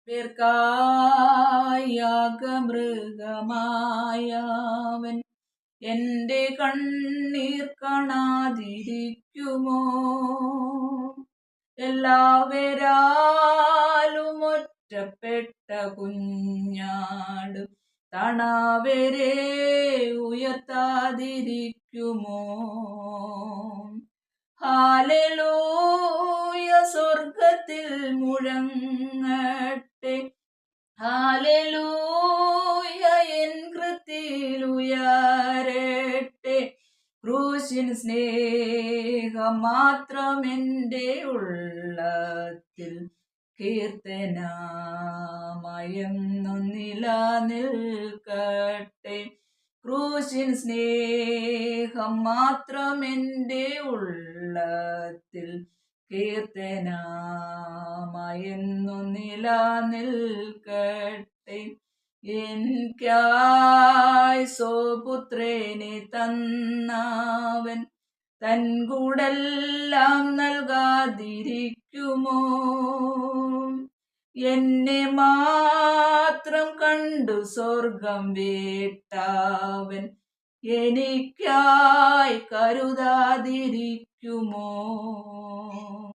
പേർക്കായാഗമൃഗമായവൻ എന്റെ കണ്ണീർ കാണാതിരിക്കുമോ? എല്ലാവരാലും ഒറ്റപ്പെട്ട കുഞ്ഞാട് തണവരെ ഉയർത്താതിരിക്കുമോ? ഹാലേലൂയ സ്വർഗത്തിൽ മുഴങ്ങട്ടെ, ഹാലേലൂയ എൻ കൃത്തിൽ ഉയരട്ടെ. ക്രൂശിൻ സ്നേഹം മാത്രം എൻ്റെ ഉള്ളത്തിൽ കീർത്തനമയെന്നും നിലനിൽക്കട്ടെ. ക്രൂശിൻ സ്നേഹം മാത്രം എൻ്റെ ഉള്ളത്തിൽ കീർത്തനമയെന്നും നിലനിൽക്കട്ടെ. എനിക്കായി സ്വപുത്രനെ തന്നവൻ തൻ കൂടെല്ലാം നൽകാതിരിക്കുമോ? എന്നെ മാത്രം കണ്ടു സ്വർഗം വേട്ടവൻ എനിക്കായി കരുതാതിരിക്കുമോ?